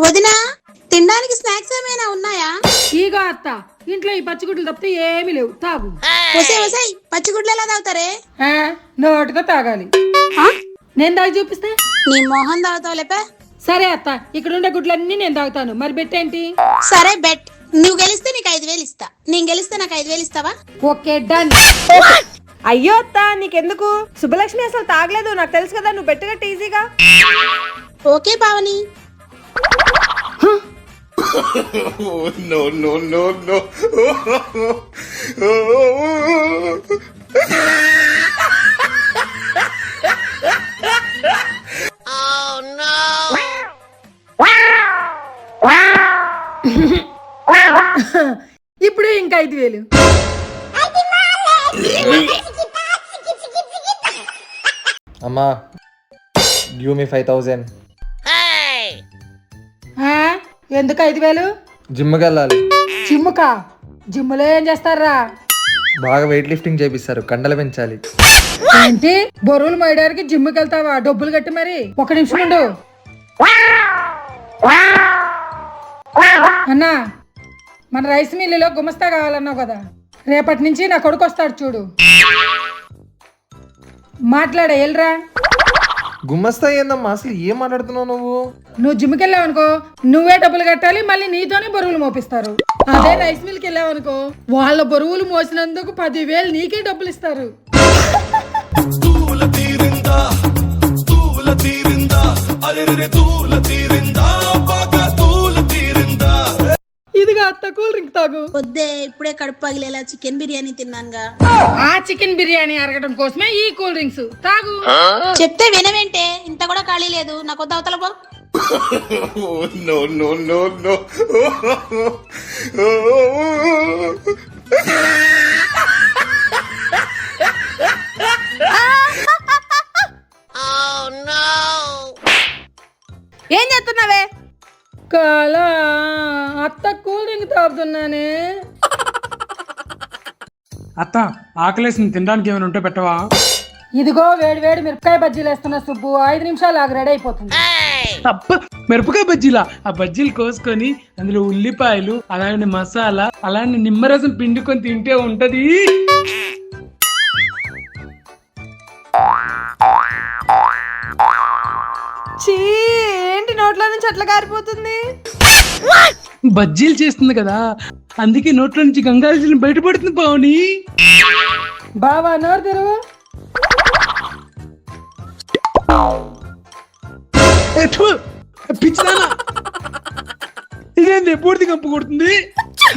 వదినా, తినడానికి స్నాక్స్ ఏమైనా ఉన్నాయా? ఈగో అత్త, ఇంట్లో ఈ పచ్చిగుడ్లు తప్పితే ఏమీ లేవు, తాగు. పచ్చిగుడ్లు ఎలా తాగుతారే? నోటితో తాగాలి. నేను తాగి చూపిస్తే నీ మొహం తాగుతావులేపే. సరే అత్త, ఇక్కడ ఉండే గుడ్లన్నీ నేను తాగుతాను, మరి బెట్టేంటి? సరే బెట్. నువ్వు గెలిస్తే నీకు 5,000 ఇస్తా, నేను గెలిస్తే నాకు 5,000 ఇస్తావా? Okay, done. అయ్యో అత్త, నీకెందుకు? శుభలక్ష్మి అసలు తాగలేదు, నాకు తెలుసు కదా, నువ్వు బెట్టుగట్టు ఈజీగా. Okay Pavani. No, no, no, no. Oh, no. ఇప్పుడు ఇంకా 5,000. అమ్మా, గివ్ మీ 5,000. ఎందుకు 5,000? జిమ్కి వెళ్ళాలి. జిమ్కా? జిమ్లో ఏం చేస్తారా? బాగా వెయిట్ లిఫ్టింగ్ చేపిస్తారు, కండలు పెంచాలి. ఏంటి, బరువులు మోయడానికి జిమ్కి వెళ్తావా? డబ్బులు కట్టి మరి. ఒక నిమిషం ఉండు. అన్నా, మన రైస్ మిల్లులో గుమస్తా కావాలన్నావు కదా, రేపటి నుంచి నా కొడుకు వస్తాడు చూడు. మాట్లాడే వెళ్ళరా. గుమ్మస్తా ఏందమ్మా, అసలు ఏం మాట్లాడుతున్నావు నువ్వు? నువ్వు జిమ్కి వెళ్ళావు అనుకో, నువ్వే డబ్బులు కట్టాలి, మళ్ళీ నీతోనే బరువులు మోపిస్తారు. అదే రైస్ మిల్కి వెళ్ళావు అనుకో, వాళ్ళ బరువులు మోసినందుకు 10,000 నీకే డబ్బులు ఇస్తారు. ఇదిగా అత్త, కూల్ డ్రింక్ తాగు. వద్దే, ఇప్పుడే కడుపు పగిలేలా చికెన్ బిర్యానీ తిన్నానుగా. ఆ చికెన్ బిర్యానీ అరగడం కోసమే ఈ కూల్ డ్రింక్స్ తాగు. చెప్తే వినవేంటే? ఇంత కూడా ఖాళీ లేదు, నాకు వద్ద అవతల పో. No, no, no, no. Oh, no. ఏం చేస్తున్నావే? కాలా అత్త, కూల్ డ్రింక్ తాగుతున్నానే. అత్త, ఆకలేసి తినడానికి ఏమైనా ఉంటే పెట్టవా? ఇదిగో వేడి వేడి మిరపకాయ బజ్జీలు వేస్తున్నా సుబ్బు, 5 నిమిషాలు ఆగి రెడీ అయిపోతుంది. అబ్బ, మిరపకాయ బజ్జీలా? ఆ బజ్జీలు కోసుకొని అందులో ఉల్లిపాయలు, అలాగే మసాలా, అలానే నిమ్మరసం పిండుకొని తింటే ఉంటది. చీ, ఏంటి నోట్లో నుంచి అట్లా కారిపోతుంది? బజ్జీలు చేస్తుంది కదా, అందుకే నోట్లో నుంచి గంగాజలం బయటపడుతుంది పావని. బావా, నోరు తెరువు. పిచ్చిదానా, ఇదేంటి పూర్తి కంపు కొడుతుంది?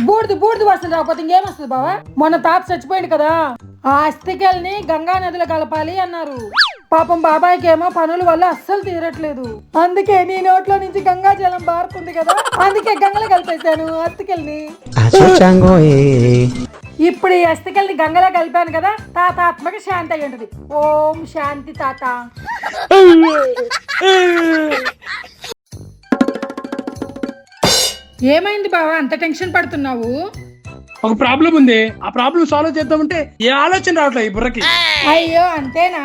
బూడిది వాసన రాకపోతే ఇంకేం వస్తుంది బావా? మొన్న తాత చచ్చిపోయింది కదా, ఆ అస్థికల్ని గంగా నదిలో కలపాలి అన్నారు. పాపం బాబాయ్కి ఏమో పనుల వల్ల అస్సలు తీరట్లేదు, అందుకే నీ నోట్లో నుంచి గంగా జలం బారుతుంది కదా, అందుకే గంగలో కలిపేశాను అస్థికల్ని. ఇప్పుడు ఈ అస్థికల్ని గంగలో కలిపాను కదా, తాత ఆత్మకి శాంతి అయి ఉంటది. ఓం శాంతి తాత. ఏమైంది బావా, అంత టెన్షన్ పడుతున్నావు? ఒక ప్రాబ్లం ఉంది, ఆ ప్రాబ్లం సాల్వ్ చేద్దామంటే ఏ ఆలోచన రావట్లేదు ఈ బుర్రకి. అయ్యో అంతేనా?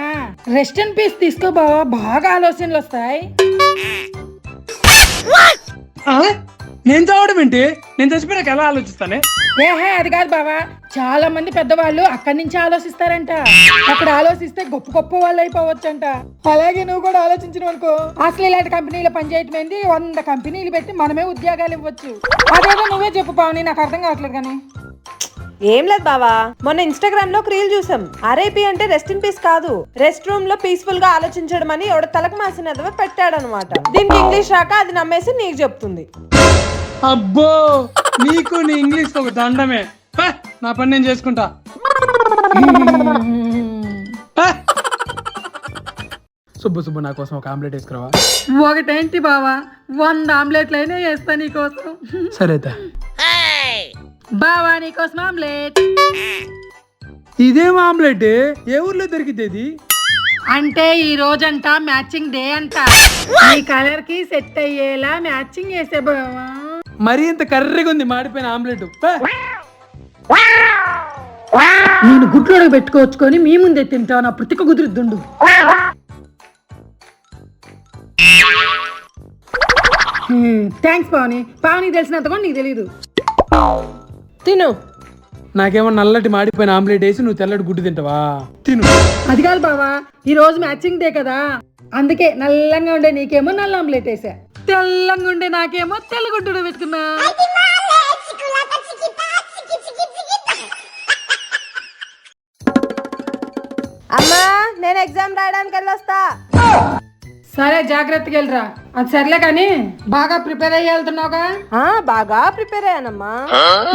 రెస్ట్ అండ్ పీస్ తీసుకో బావా, బాగా ఆలోచనలు వస్తాయి. నేను చావడం ఏంటి? నేను చచ్చిపోయాక ఎలా ఆలోచిస్తానే? ఏహే, అది కాదు బావా, చాలా మంది పెద్దవాళ్ళు అక్కడి నుంచి ఆలోచిస్తారంట. అక్కడ ఆలోచిస్తే గొప్ప గొప్ప వాళ్ళు అయిపోవచ్చంట. అలాగే నువ్వు కూడా ఆలోచించిన అనుకో, అసలు ఇలాంటి కంపెనీలో పనిచేయటం ఏంటి, 100 కంపెనీలు పెట్టి మనమే ఉద్యోగాలు ఇవ్వచ్చు. అదేదో నువ్వే చెప్పు పావని, నాకు అర్థం కావట్లేదు. కానీ ఏం లేదు బావా, మొన్న ఇన్స్టాగ్రామ్ లో రీల్ చూసాం. ఆర్ఐపి అంటే రెస్ట్ ఇన్ పీస్ కాదు, రెస్ట్ రూమ్ లో పీస్ఫుల్ గా ఆలోచించడం అని ఎవడ తలకు మాసినదో పెట్టాడనమాట. దీనికి ఇంగ్లీష్ రాక అది నమ్మేసి నీకు చెప్తుంది. అబ్బో, నీకు నీ ఇంగ్లీష్ ఒక దండమే. నా పని నేను చేసుకుంటా. సుబ్బు, నా కోసం ఒక ఆమ్లెట్ వేసుకురావా? ఒకటేంటి బావా, 100 ఆమ్లెట్లైనా వేస్తా నీకోసం. సరే బావా, నీకోసం ఆమ్లెట్. ఇదేం ఆమ్లెట్? ఏ ఊర్లో దొరికితేది? అంటే ఈ రోజంతా మ్యాచింగ్ డే అంట, ఈ కలర్ కి సెట్ అయ్యేలా మ్యాచింగ్ వేసే బావా. మరీ ఇంత కర్రీగా ఉంది మాడిపోయిన ఆమ్లెట్. నేను గుడ్లోకి పెట్టుకోవచ్చుకొని మీ ముందే తింటాను, అప్పుడు తిక్క కుదురుద్దుండు. థ్యాంక్స్ పావని. పావని తెలిసినంత కూడా నీకు తెలీదు. తిను. నాకేమో నల్లటి మాడిపోయిన ఆమ్లెట్ వేసి నువ్వు తెల్లటి గుడ్డు తింటావా? తిను. అది కాదు బావా, ఈ రోజు మ్యాచింగ్ డే కదా, అందుకే నల్లంగా ఉండే నీకేమో నల్ల ఆమ్లెట్ వేసా, తెల్లంగా ఉండే నాకేమో తెల్లగుడ్డు పెట్టుకున్నా. అమ్మా నేను ఎగ్జామ్ రాయడానికి వెళ్ళొస్తా. సరే జాగ్రత్తగా వెళ్ళరా. అది సర్లే కానీ బాగా ప్రిపేర్ అయ్యి వెళ్తున్నావుగా? బాగా ప్రిపేర్ అయ్యానమ్మా.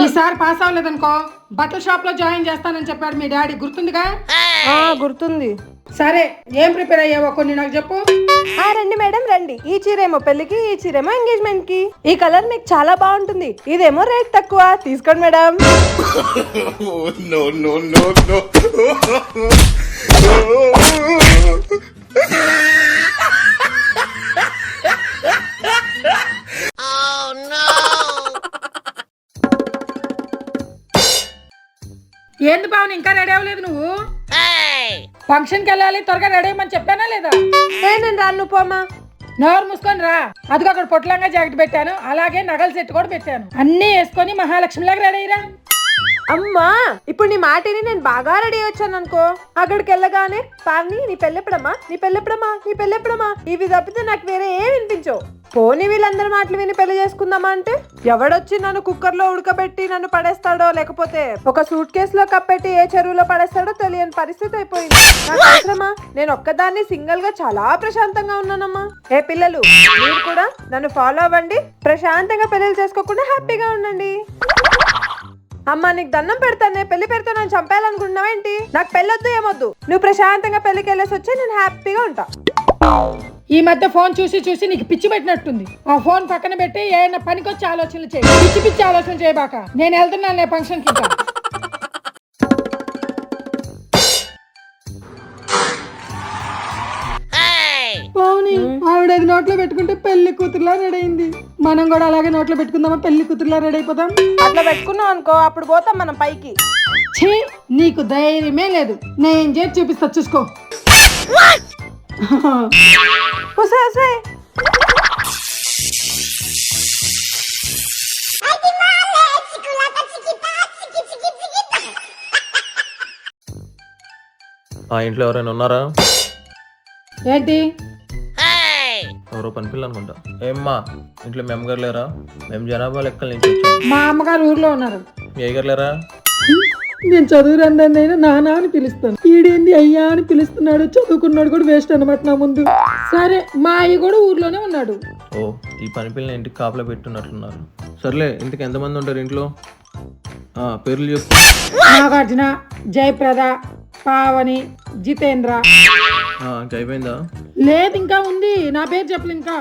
ఈసారి పాస్ అవ్వలేదనుకో బట్టల షాప్ లో జాయిన్ చేస్తానని చెప్పాడు మీ డాడీ, గుర్తుందిగా? గుర్తుంది. సరే ఏం ప్రిపేర్ అయ్యావో కొన్ని నాకు చెప్పు. రండి మేడం రండి. ఈ చీరేమో పెళ్లికి, ఈ చీరేమో ఎంగేజ్మెంట్ కి. ఈ కలర్ మీకు చాలా బాగుంటుంది, ఇదేమో రేట్ తక్కువ, తీసుకోండి madam. No, no, no, no. Oh, no. ఏంది బావని ఇంకా రెడీ అవ్వలేదు నువ్వు? ఫంక్షన్ కి వెళ్ళాలి, త్వరగా రెడీ అయ్యమని చెప్పానా లేదా? నేను రాను పోమా. నోరు మూసుకొని రా. అదిగో అక్కడ పొట్లంగా జాకెట్ పెట్టాను, అలాగే నగల సెట్ కూడా పెట్టాను, అన్ని వేసుకొని మహాలక్ష్మిలాగా రెడీ అయ్యిరా. అమ్మా ఇప్పుడు నీ మాటిని నేను బాగా రెడీ వచ్చాను అనుకో, అక్కడికి వెళ్ళగానే పార్ని నీ పెళ్ళెప్పుడమ్మా, నీ పెళ్ళెప్పుడమ్మా, నీ పెళ్ళెప్పుడమ్మా ఇవి తప్పితే నాకు వేరే ఏం వినిపించవు. పోనీ వీళ్ళందరి మాటలు విని పెళ్లి చేసుకుందామా అంటే ఎవడొచ్చి నన్ను కుక్కర్ లో ఉడకబెట్టి నన్ను పడేస్తాడో, లేకపోతే ఒక సూట్ కేసులో కప్పెట్టి ఏ చెరువులో పడేస్తాడో తెలియని పరిస్థితి అయిపోయింది. నాకు అవసరమా? నేను ఒక్కదాన్ని సింగిల్ గా చాలా ప్రశాంతంగా ఉన్నానమ్మా. ఏ పిల్లలు మీరు కూడా నన్ను ఫాలో అవ్వండి, ప్రశాంతంగా పెళ్లి చేసుకోకుండా హ్యాపీగా ఉండండి. అమ్మా నీకు దండం పెడతానే, పెళ్లి పెడితే నన్ను చంపేయాలనుకుంటున్నావేంటి? నాకు పెళ్ళొద్దు ఏమొద్దు, నువ్వు ప్రశాంతంగా పెళ్లికి వెళ్ళేసి వచ్చి నేను హ్యాపీగా ఉంటా. ఈ మధ్య ఫోన్ చూసి చూసి నీకు పిచ్చి పెట్టినట్టుంది. ఆ ఫోన్ పక్కన పెట్టి ఏమైనా పనికొచ్చి ఆలోచనలు చేయి, పిచ్చి పిచ్చి ఆలోచన చేయబాక. నేను వెళ్తున్నాను ఫంక్షన్ కి. అవుని ఆవిడది నోట్లో పెట్టుకుంటే పెళ్లి కూతురులా రెడీ అయింది, మనం కూడా అలాగే నోట్లో పెట్టుకుందామా, పెళ్లి కూతురులా రెడీ అయిపోదాం. అట్లా పెట్టుకున్నాం అనుకో అప్పుడు పోతాం మనం పైకి. ఛీ నీకు ధైర్యమే లేదు, నేను చేసి చూపిస్తా చూసుకో. ఆ ఇంట్లో ఎవరైనా ఉన్నారా? ఏంటి ఎవరో పని పిల్ల అనుకుంటా. ఏమ్మా ఇంట్లో మీ అమ్మగారు లేరా? మేము జనాభా లెక్కల నుంచి వచ్చాం. మా అమ్మగారు ఊర్లో ఉన్నారు. మీ అయ్యగారు లేరా? నేను చదువు రందైనా నాన్న అని పిలుస్తాను, ఈడేంది అయ్యా అని పిలుస్తున్నాడు. చదువుకున్నాడు కూడా వేస్ట్ అనమాట నా ముందు. సరే మా అయ్య కూడా ఊర్లోనే ఉన్నాడు. ఓ ఈ పని పిల్లని ఇంటికి కాపలా పెట్టున్నట్లున్నారు. సర్లే ఇంటికి ఎంతమంది ఉంటారు ఇంట్లో? పేర్లు చెప్పు. నాగార్జున, జయప్రద, పావని, జితేంద్ర. అయిపోయిందా? లేదు ఇంకా ఉంది, నా పేరు చెప్పలేదు ఇంకా.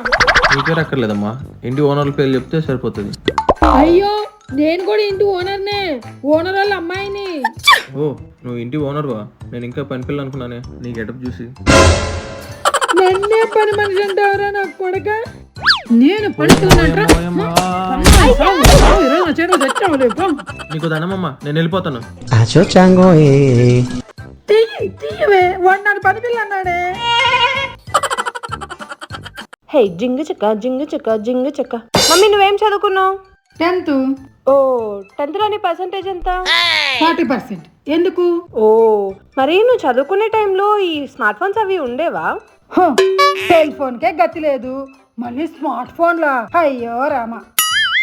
నీ పేరు అక్కర్లేదమ్మా, ఇంటి ఓనర్ల పేర్లు చెప్తే సరిపోతుంది. అయ్యో నేను కూడా ఇంటి ఓనర్నే, ఓనర్ వాళ్ళ అమ్మాయిని. ఓ నువ్వు ఇంటి ఓనర్వా? నేను ఇంకా పని పిల్ల అనుకున్నానే నీ గెటప్ చూసి. నన్నే పని మనిషి అంటావరా నా కొడక? నేను పని నీకు దండమమ్మా, నేను వెళ్ళిపోతాను. తీయవే, వాడు నన్ను పని పిల్ల అన్నాడే. హే జింగు చెక్క జింగు చెక్క జింగు చెక్క. మమ్మీ నువ్వేం చదువుకున్నావు? 10th. ఓ 10th లోని పర్సంటేజ్ ఎంత? 40%. ఎందుకు? ఓ మరి నువ్వు చదువుకునే టైంలో ఈ స్మార్ట్ ఫోన్స్ అవి ఉండేవా? సెల్ ఫోన్ కే గతి లేదు, మళ్ళీ స్మార్ట్ ఫోన్ లా. అయ్యో రామా.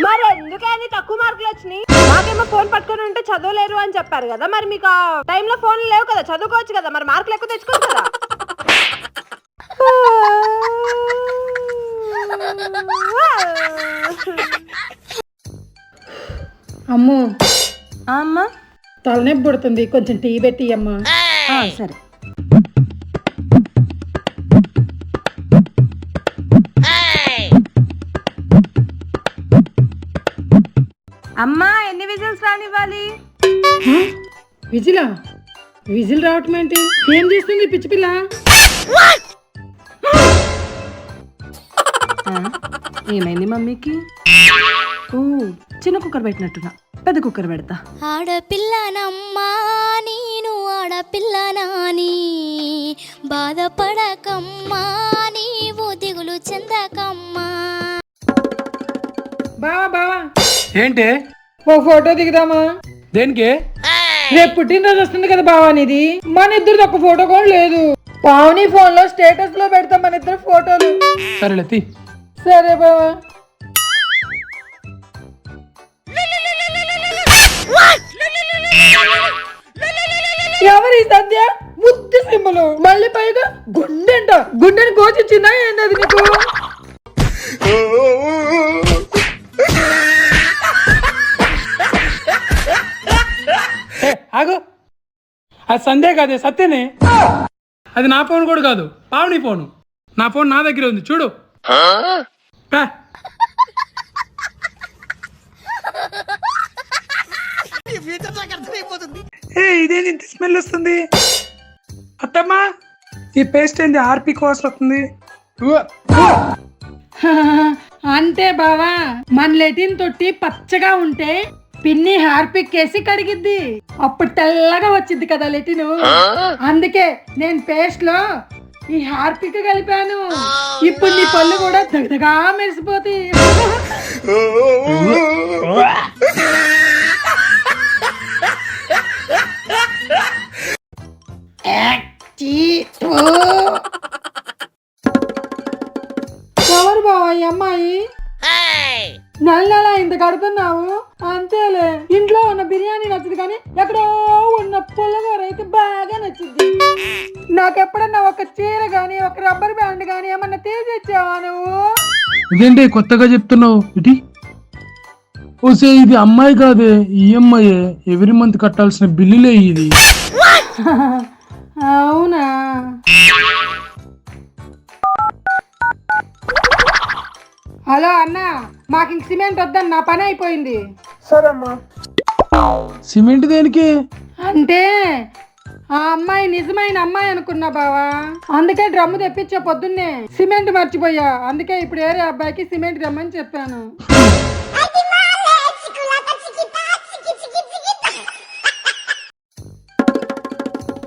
మరి ఎందుకని తక్కువ మార్కులు వచ్చినాయి? మాకేమో ఫోన్ పట్టుకొని ఉంటే చదవలేరు అని చెప్పారు కదా, మరి మీకు ఆ టైంలో ఫోన్లు లేవు కదా, చదువుకోవచ్చు కదా, మరి మార్కులు ఎక్కువ తెచ్చుకోవచ్చు కదా. అమ్మో అమ్మా తలనొప్పి పుడుతుంది, కొంచెం టీ పెట్టి అమ్మా. సరే. అమ్మా ఎన్ని విజిల్స్ రానివ్వాలి? విజిలా? విజిల్ రావటం ఏంటి? ఏం చేస్తుంది పిచ్చి పిల్ల? ఏమైంది మమ్మీకి? ఓ చిన్న కుక్కర్ పెట్టినట్టున్నా, పెద్ద కుక్కర్ పెడతా. ఆడపిల్లనమ్మా నేను ఆడపిల్లనాని, బాధపడకమ్మా నీవు దిగులు చెందకమ్మా. బావా బావా ఏంటి? ఓ ఫోటో దిగుదామా? దేనికి? రేపు పుట్టినరోజు వస్తుంది కదా బావా నీది, మన ఇద్దరిది ఒక ఫోటో కూడా లేదు. పావని ఫోన్ లో స్టేటస్ లో పెడతాం మన ఇద్దరు ఫోటోలు. సరేలే తీ. సరే బావా. ఎవరి సద్య ముద్దు సింబలు, మళ్ళీ పైగా గుండెంట. గుండెని కోచిచ్చిందా ఏంటది నీకు? ఆగు, అది సందే కాదే, సత్యనే. అది నా ఫోన్ కూడా కాదు, పావని ఫోను. నా ఫోన్ నా దగ్గర ఉంది చూడు. పా. ఇదేంటి ఇంత స్మెల్ వస్తుంది? అత్తమ్మా, ఈ పేస్ట్ ఏంది ఆర్పి కోసం వస్తుంది? అంతే బావా, మన లెటిన్ తొట్టి పచ్చగా ఉంటే పిన్ని హార్పిక్ వేసి కడిగిద్ది, అప్పుడు తెల్లగా వచ్చింది కదా లెటిన్. అందుకే నేను పేస్ట్ లో ఈ హార్పిక్ కలిపాను. ఇప్పుడు నీ పళ్ళు కూడా దగదగా మెరిసిపోతాయి. ఎవరు బావా ఈ అమ్మాయి? నెల ఇంత కడుతున్నావు అంతేలే. ఇంట్లో ఉన్న బిర్యానీ నచ్చింది కానీ ఎక్కడో ఉన్న పుల్లగూర అయితే బాగా నచ్చింది. నాకెప్పుడన్నా ఒక చీర గాని ఒక రబ్బర్ బ్యాండ్ గాని ఏమన్నా తీసిచ్చావా నువ్వు? ఇదేంటి కొత్తగా చెప్తున్నావు? ఇటీ ఓసే, ఇది అమ్మాయి కాదే, ఈఎంఐ. ఎవ్రీ మంత్ కట్టాల్సిన బిల్లులే ఇది. అవునా? హలో అన్న, మాకు ఇంక సిమెంట్ వద్దని నా పని అయిపోయింది. సరేమ్మా. సిమెంట్ దేనికి? అంటే ఆ అమ్మాయి నిజమైన అమ్మాయి అనుకున్నా బావా, అందుకే డ్రమ్ము తెప్పించే పొద్దున్నే సిమెంట్ మర్చిపోయా. అందుకే ఇప్పుడు ఏరే అబ్బాయికి సిమెంట్ రమ్మని చెప్పాను.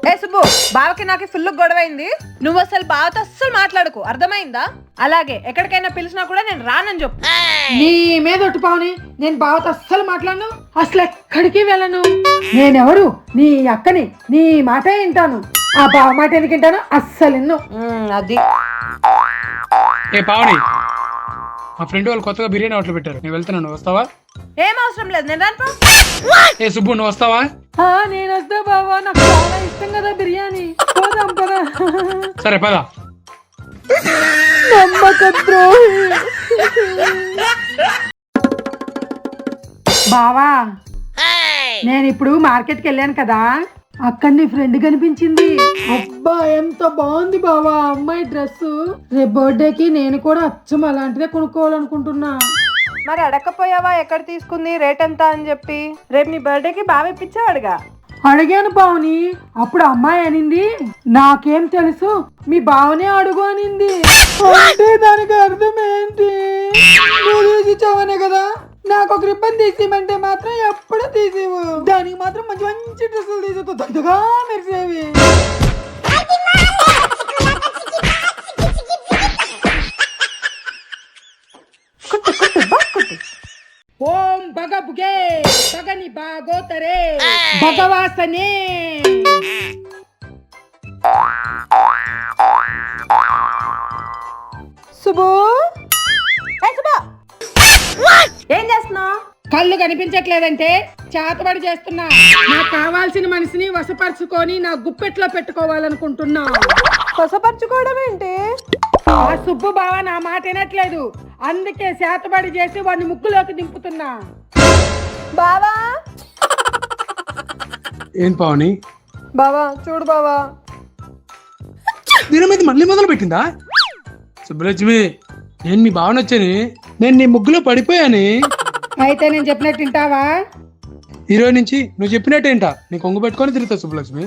ఏ సుబ్బు, బావకి నాకు ఫుల్ గొడవైంది. నువ్వు అసలు బావతో అస్సలు మాట్లాడుకు, అర్థమైందా? అలాగే ఎక్కడికైనా పిలిచినా కూడా నేను రానని చెప్పు. నీ మీద ఒట్టు పావుని, నేను బావతో అస్సలు మాట్లాడను, అసలు ఎక్కడికి వెళ్ళను. నేనెవరు? నీ అక్కని, నీ మాట వింటాను. ఆ బావ మాట ఎందుకు వింటాను? అస్సలు విన్ను. అది ఏ పావని, మా ఫ్రెండ్ వాళ్ళు కొత్తగా బిర్యానీ హోటల్ పెట్టారు, నేను వెళ్తున్నాను, వస్తావా? ఏం అవసరం లేదు, నేను రాను. ఏ సుబ్బు, నువ్వు వస్తావా? నేను వస్తా బావా, నాకు చాలా ఇష్టం కదా బిర్యానీ. పోదాం పదా. సరే పద. బావా, నేను ఇప్పుడు మార్కెట్కి వెళ్ళాను కదా, అక్కడ నీ ఫ్రెండ్ కనిపించింది. అబ్బా ఎంత బాగుంది బావా అమ్మాయి డ్రెస్. రేపు బర్త్డేకి నేను కూడా అచ్చం అలాంటిదే కొనుక్కోవాలనుకుంటున్నా. మరి అడగకపోయావా ఎక్కడ తీసుకుంది, రేట్ ఎంత అని చెప్పి? రేపు నీ బర్త్డేకి బావ ఇప్పించావాడుగా. అడిగాను బావుని, అప్పుడు అమ్మాయి అనింది నాకేం తెలుసు మీ బావనే అడుగు అనింది. అంటే దానికి అర్థం ఏంటి? నువ్వు తీసిచ్చావనే కదా. నాకు ఒక రిబ్బన్ తీసేయమంటే మాత్రం ఎప్పుడు తీసేవు, దానికి మాత్రం మంచి మంచి డ్రెస్సులు తీసేతో దగ్గరగా మెరిసేవి. ఓం భగభుగే భగని భాగోతరే భగవాసనే. సుబ్బు, ఏం చేస్తున్నావు? కళ్ళు కనిపించట్లేదంటే చేతబడి చేస్తున్నా. నాకు కావాల్సిన మనిషిని వశపరుచుకొని నా గుప్పెట్లో పెట్టుకోవాలనుకుంటున్నా. కొసపరుచుకోవడం ఏంటి? ఆ సుబ్బు బావ నా మాట వినట్లేదు, అందుకే చేతబడి చేసి వాడిని ముక్కులోకి దింపుతున్నా. బావా, ఏం పావని? బావా చూడు బావా. దీని మీద మళ్ళీ మొదలు పెట్టిందా? సుబ్బలక్ష్మి, నేను మీ భావన వచ్చాని, నేను నీ ముగ్గులో పడిపోయాని. అయితే నేను చెప్పినట్టు వింటావా? ఈరోజు నుంచి నువ్వు చెప్పినట్టేంట నీ కొంగు పెట్టుకొని తిరుగుతావు సుబ్బలక్ష్మి.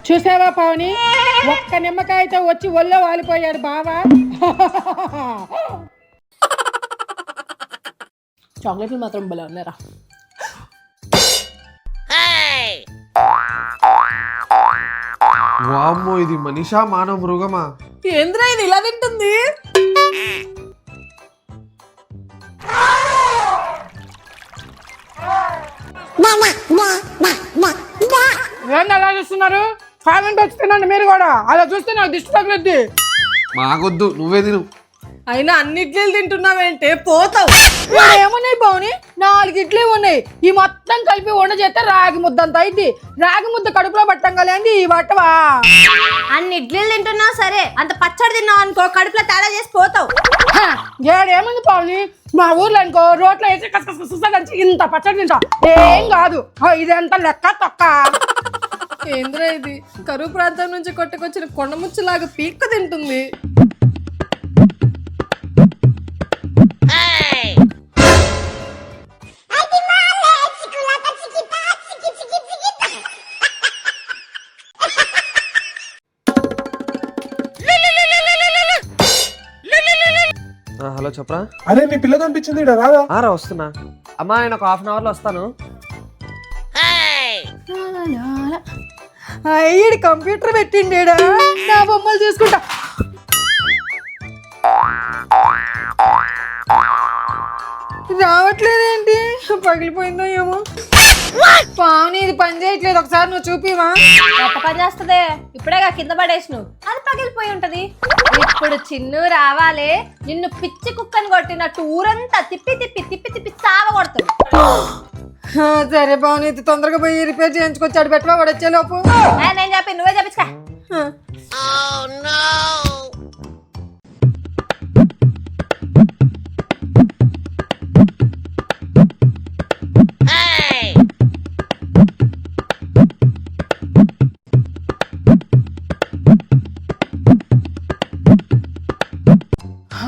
చూసావా పావని, ఒక్క నిమ్మకాయతో వచ్చి ఒళ్ళో వాలిపోయాడు బావా. చాక్లెట్లు మాత్రం భలే ఉన్నారా. వామ్మో, ఇది మనిషా మానవ మృగమా? ఏంద్రా ఇది ఇలా తింటుంది? ఏంది అలా చూస్తున్నారు? కామెంట్ వచ్చి తినండి మీరు కూడా. అలా చూస్తే నాకు దిష్టి తగిలిద్ది. మాకొద్దు, నువ్వే తిను. అయినా అన్ని ఇడ్లీలు తింటున్నావేంటే పోతావు. ఏమున్నాయి బావుని? 4 ఇడ్లీ ఉన్నాయి. ఈ మొత్తం కలిపి వండ చేస్తే రాగి ముద్ద అంత అయింది. రాగి ముద్ద కడుపులో పట్టంగాలేంది ఈ బట్టవా? అన్ని ఇడ్లీలు తింటున్నావు సరే, అంత పచ్చడి తిన్నావు అనుకో కడుపులో తేడా చేసి పోతావు. ఏముంది పావుని? మా ఊర్లో అనుకో రోడ్లో వేసి కసకస ఇంత పచ్చడి తింటా, ఏం కాదు. ఇదంతా లెక్క తొక్క. ఏంద్రా ఇది? కరువు ప్రాంతం నుంచి కొట్టుకొచ్చిన కొండముచ్చులాగా పీక్క తింటుంది. హలో చెప్పరా. అరే నీ పిల్ల కనిపించింది, రాదా? రా వస్తున్నా. అమ్మా నేను ఒక 1/2 అవర్లో వస్తాను. ఈడు కంప్యూటర్ పెట్టిండేడా, నా బొమ్మలు చూసుకుంటా. రావట్లేదేంటి? పగిలిపోయిందో ఏమో. పావుని ఇది పని చేయట్లేదు, ఒకసారి నువ్వు చూపివా? ఎంత పని చేస్తుందే? ఇప్పుడేగా కింద పడేసి అది పగిలిపోయి ఉంటది. ఇప్పుడు చిన్ను రావాలే, నిన్ను పిచ్చి కుక్కని కొట్టినట్టు ఊరంతా తిప్పి తిప్పి తిప్పి తిప్పి సావ కొడుతుంది. సరే పావుని, ఇది తొందరగా పోయి రిపేర్ చేయించుకొచ్చాడు పెట్టవా, వాడు వచ్చే లోపు. నేను చెప్పి నువ్వే చెప్పించుకా.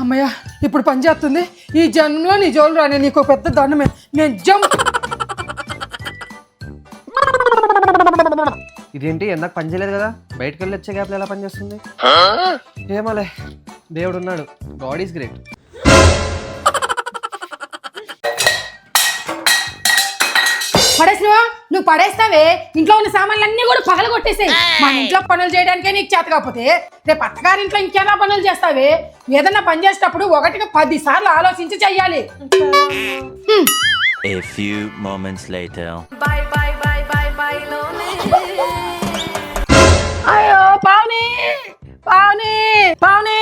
అమ్మయ్య, ఇప్పుడు పని చేస్తుంది. ఈ జన్మలో నీ జోలు రాని, నీకు పెద్ద దండమే. నేను జంప్. ఇదేంటి ఎందాక పని చేయలేదు కదా, బయటకు వెళ్ళి వచ్చే గ్యాప్లో ఎలా పని చేస్తుంది? ఏమోలే, దేవుడు ఉన్నాడు. God is great. పడేసినవా? నువ్వు పడేస్తావే, ఇంట్లో ఉన్న సామాన్లు అన్ని కూడా పగల కొట్టేసాయి. మన ఇంట్లో పనులు చేయడానికే నీకు చేత కాకపోతే రేపు అత్తగారింట్లో ఇంకేనా పనులు చేస్తావే? ఏదన్నా పని చేసేటప్పుడు 1కి 10 సార్లు ఆలోచించి చెయ్యాలి. A few moments later. అయ్యో పావుని, పావుని, పావుని.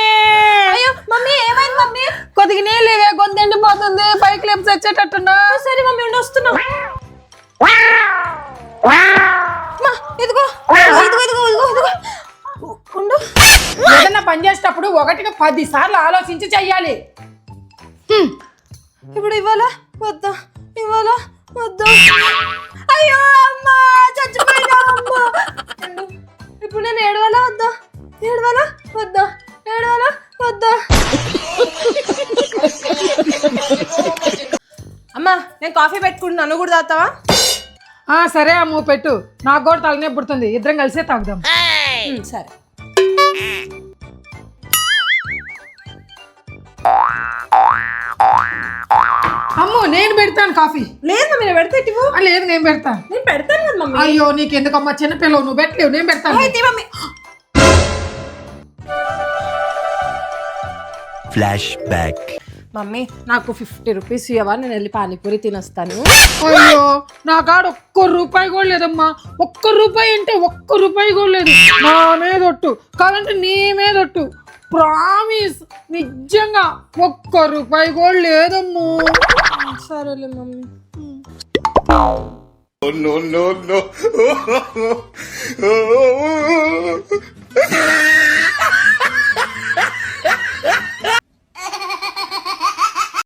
అయ్యో మమ్మీ, ఏమైంది మమ్మీ? కొద్దిగా నీళ్ళు గొంతు ఎండిపోతుంది, పైకి లేపు చచ్చేటట్టున్నా. సరే మమ్మీ, ఉండి వస్తున్నా. ఇదిగో ఇదిగో ఇదిగో ఇదిగో ఇదిగో ఉండు. ఏదన్నా పని చేసేటప్పుడు 1కి 10 సార్లు ఆలోచించి చెయ్యాలి. ఇప్పుడు ఇవ్వాలా వద్దా? ఇవ్వాలా వద్దా? అయ్యో అమ్మా, చచ్చిపోయినా అమ్మా. ఇప్పుడు నేను ఏడవాలా వద్దా? ఏడవాలా వద్దా? ఏడవాలా వద్దా? అమ్మా నేను కాఫీ పెట్టుకుంటున్నా, నువ్వు కూడా తాగుతావా? సరే అమ్ము పెట్టు, నాకు కూడా తలనొప్పి పుడుతుంది, ఇద్దరం కలిసే తాగుదాం. సరే. అమ్ము నేను పెడతాను కాఫీ. లేదు మమ్మీ, నేను పెడతా. లేదు నేను పెడతాను. నేను పెడతాను కదా మమ్మీ. అయ్యో నీకెందుకమ్మా, చిన్నపిల్లవు, నువ్వు పెట్టలేవు, నేను పెడతాను. మమ్మీ. Flashback. మమ్మీ నాకు 50 రూపీస్ ఇవ్వవా? నేను వెళ్ళి పానీపూరి తినొస్తాను. అయ్యో నా కాడ ₹1 కూడా లేదమ్మా. ₹1 అంటే ₹1 కూడా లేదు. నా మీద ఒట్టు, కాదంటే నీ మీద ఒట్టు, ప్రామిస్. నిజంగా ₹1 కూడా లేదమ్మా. సరేలే మమ్మీ. No, no, no.